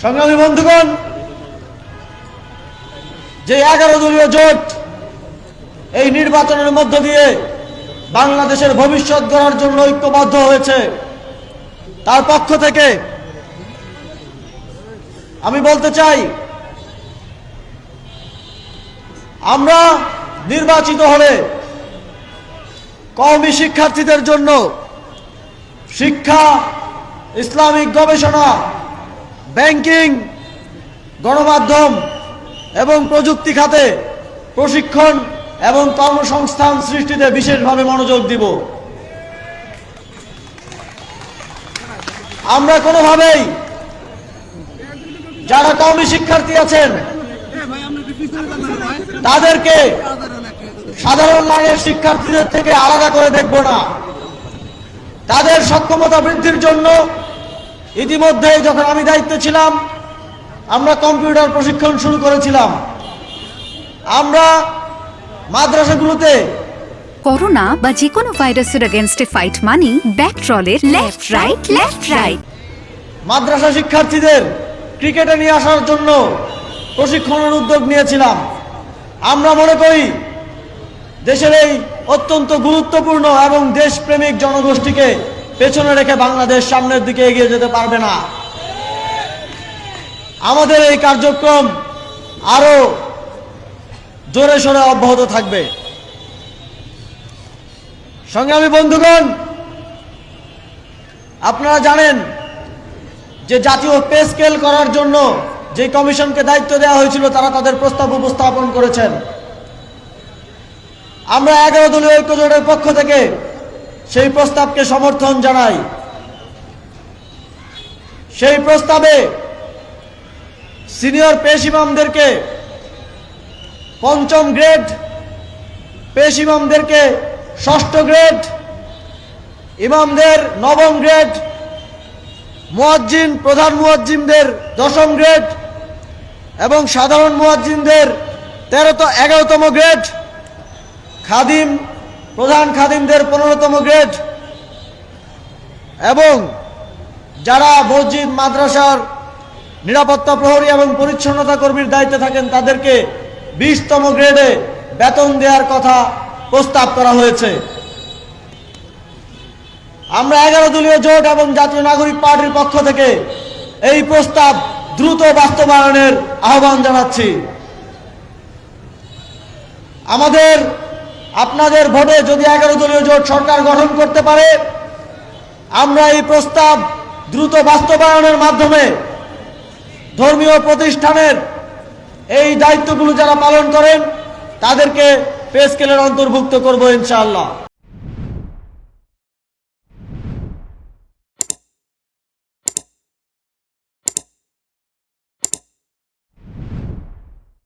সংগ্রামী বন্ধুগণ, যে 11 দলীয় জোট এই নির্বাচনের মধ্য দিয়ে বাংলাদেশের ভবিষ্যৎ গড়ার জন্য ঐক্যবদ্ধ হয়েছে, তার পক্ষ থেকে আমি বলতে চাই, আমরা নির্বাচিত হলে কওমি শিক্ষার্থীদের জন্য শিক্ষা, ইসলামিক গবেষণা, ব্যাংকিং, গণমাধ্যম এবং প্রযুক্তি খাতে প্রশিক্ষণ এবং কর্মসংস্থান সৃষ্টিতে বিশেষভাবে মনোযোগ দিব। আমরা কোনোভাবেই যারা কওমি শিক্ষার্থী আছেন তাদেরকে সাধারণ মানের শিক্ষার্থীদের থেকে আলাদা করে দেখব না। তাদের সক্ষমতা বৃদ্ধির জন্য ইতিমধ্যে যখন আমি দায়িত্বে ছিলাম, আমরা কম্পিউটার প্রশিক্ষণ শুরু করেছিলাম। আমরা মাদ্রাসাগুলোতে করোনা বা যে কোনো ভাইরাসের এগেইনস্টে ফাইট মানি ব্যাকট্রলের লেফট রাইট। মাদ্রাসা শিক্ষার্থীদের ক্রিকেটে নিয়ে আসার জন্য প্রশিক্ষণের উদ্যোগ নিয়েছিলাম। আমরা মনে করি দেশের এই অত্যন্ত গুরুত্বপূর্ণ এবং দেশপ্রেমিক জনগোষ্ঠীকে পেছনে রেখে বাংলাদেশ সামনের দিকে এগিয়ে যেতে পারবে না। আমাদের এই কার্যক্রম আরো জোরে সোরে অব্যাহত থাকবে। সংগ্রামী বন্ধুগণ, আপনারা জানেন যে জাতীয় পে স্কেল করার জন্য যে কমিশনকে দায়িত্ব দেওয়া হয়েছিল, তারা তাদের প্রস্তাব উপস্থাপন করেছেন। আমরা 11 দলীয় ঐক্য জোটের পক্ষ থেকে সেই প্রস্তাবকে সমর্থন জানাই। সেই প্রস্তাবে সিনিয়র পেশ ইমামদেরকে 5ম গ্রেড, পেশ ইমামদেরকে 6ষ্ঠ গ্রেড, ইমামদের 9ম গ্রেড, মুয়াজ্জিন প্রধান মুয়াজ্জিনদের 10ম গ্রেড এবং সাধারণ মুয়াজ্জিনদের 11তম গ্রেড, খাদিম প্রধান খাদিমদের 15তম গ্রেড এবং যারা মসজিদ মাদ্রাসার নিরাপত্তা প্রহরী এবং পরিচ্ছন্নতা কর্মীর দায়িত্বে থাকেন তাদেরকে 20তম গ্রেডে বেতন দেওয়ার কথা প্রস্তাব করা হয়েছে। আমরা 11 দলীয় জোট এবং জাতীয় নাগরিক পার্টির পক্ষ থেকে এই প্রস্তাব দ্রুত বাস্তবায়নের আহ্বান জানাচ্ছি। আপনাদের ভোটে যদি 11 দলীয় জোট সরকার গঠন করতে পারে, আমরা এই প্রস্তাব দ্রুত বাস্তবায়নের মাধ্যমে ধর্মীয় প্রতিষ্ঠানের এই দায়িত্বগুলো যারা পালন করেন তাদেরকে পে স্কেলের অন্তর্ভুক্ত করব ইনশাআল্লাহ।